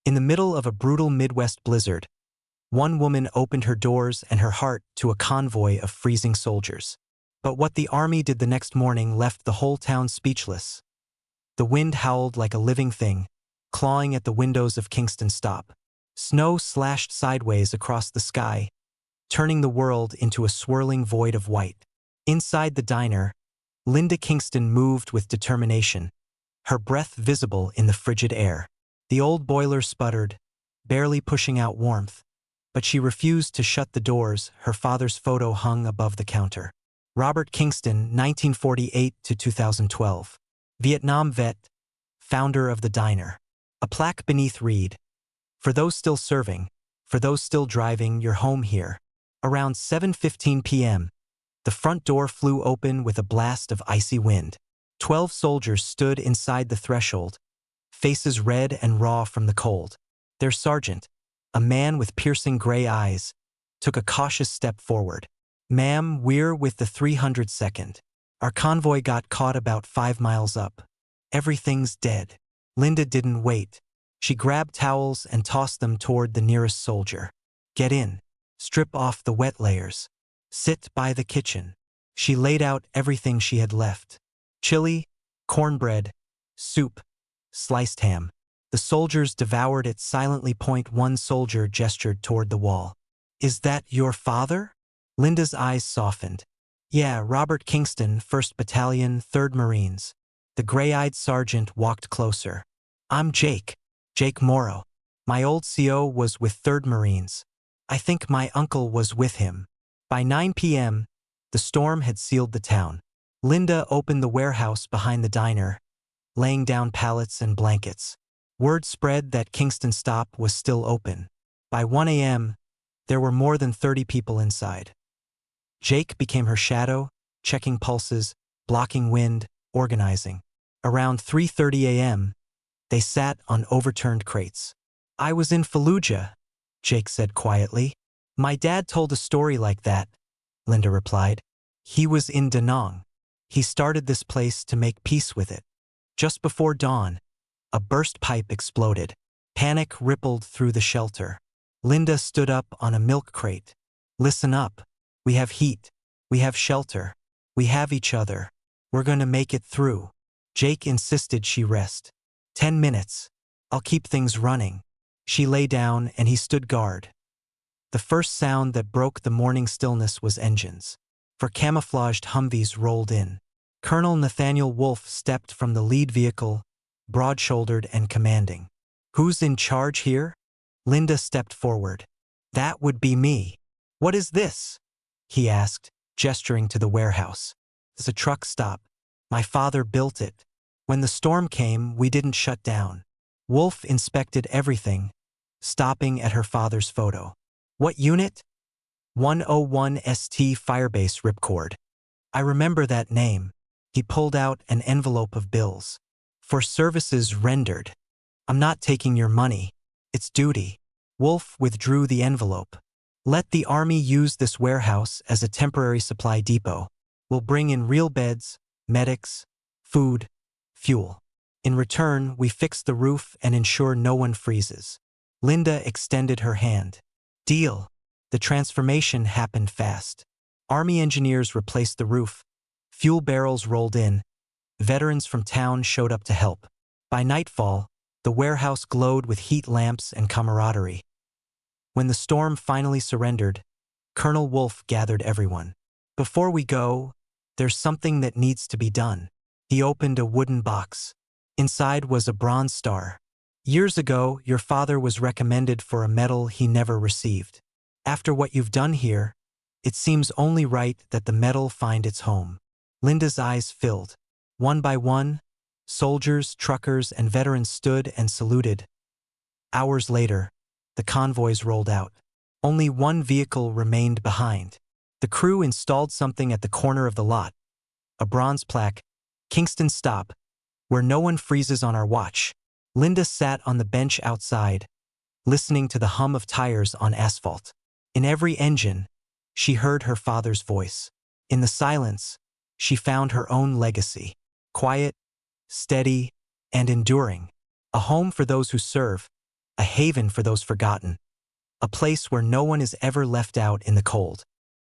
In the middle of a brutal Midwest blizzard, one woman opened her doors and her heart to a convoy of freezing soldiers. But what the army did the next morning left the whole town speechless. The wind howled like a living thing, clawing at the windows of Kingston Stop. Snow slashed sideways across the sky, turning the world into a swirling void of white. Inside the diner, Linda Kingston moved with determination, her breath visible in the frigid air. The old boiler sputtered, barely pushing out warmth, but she refused to shut the doors. Her father's photo hung above the counter. Robert Kingston, 1948 to 2012. Vietnam vet, founder of the diner. A plaque beneath read, "For those still serving, for those still driving, you're home here." Around 7:15 p.m., the front door flew open with a blast of icy wind. 12 soldiers stood inside the threshold, faces red and raw from the cold. Their sergeant, a man with piercing gray eyes, took a cautious step forward. "Ma'am, we're with the 302nd. Our convoy got caught about 5 miles up. Everything's dead." Linda didn't wait. She grabbed towels and tossed them toward the nearest soldier. "Get in. Strip off the wet layers. Sit by the kitchen." She laid out everything she had left. Chili, cornbread, soup, sliced ham. The soldiers devoured it silently. One soldier gestured toward the wall. "Is that your father?" Linda's eyes softened. "Yeah, Robert Kingston, 1st Battalion, 3rd Marines." The gray-eyed sergeant walked closer. "I'm Jake Morrow. My old CO was with 3rd Marines. I think my uncle was with him." By 9 p.m., the storm had sealed the town. Linda opened the warehouse behind the diner, laying down pallets and blankets. Word spread that Kingston Stop was still open. By 1 a.m., there were more than 30 people inside. Jake became her shadow, checking pulses, blocking wind, organizing. Around 3:30 a.m., they sat on overturned crates. "I was in Fallujah," Jake said quietly. "My dad told a story like that," Linda replied. "He was in Da Nang. He started this place to make peace with it." Just before dawn, a burst pipe exploded. Panic rippled through the shelter. Linda stood up on a milk crate. "Listen up. We have heat. We have shelter. We have each other. We're gonna make it through." Jake insisted she rest. 10 minutes. I'll keep things running." She lay down and he stood guard. The first sound that broke the morning stillness was engines. For camouflaged Humvees rolled in. Colonel Nathaniel Wolfe stepped from the lead vehicle, broad-shouldered and commanding. "Who's in charge here?" Linda stepped forward. "That would be me." "What is this?" he asked, gesturing to the warehouse. "It's a truck stop. My father built it. When the storm came, we didn't shut down." Wolfe inspected everything, stopping at her father's photo. "What unit?" 101 ST Firebase Ripcord. "I remember that name." He pulled out an envelope of bills. "For services rendered. I'm not taking your money. It's duty." Wolfe withdrew the envelope. "Let the Army use this warehouse as a temporary supply depot. We'll bring in real beds, medics, food, fuel. In return, we fix the roof and ensure no one freezes." Linda extended her hand. "Deal." The transformation happened fast. Army engineers replaced the roof. Fuel barrels rolled in. Veterans from town showed up to help. By nightfall, the warehouse glowed with heat lamps and camaraderie. When the storm finally surrendered, Colonel Wolfe gathered everyone. "Before we go, there's something that needs to be done." He opened a wooden box. Inside was a bronze star. "Years ago, your father was recommended for a medal he never received. After what you've done here, it seems only right that the medal find its home." Linda's eyes filled. One by one, soldiers, truckers, and veterans stood and saluted. Hours later, the convoys rolled out. Only one vehicle remained behind. The crew installed something at the corner of the lot, a bronze plaque, "Kingston Stop, where no one freezes on our watch." Linda sat on the bench outside, listening to the hum of tires on asphalt. In every engine, she heard her father's voice. In the silence, she found her own legacy. Quiet, steady, and enduring. A home for those who serve, a haven for those forgotten, a place where no one is ever left out in the cold.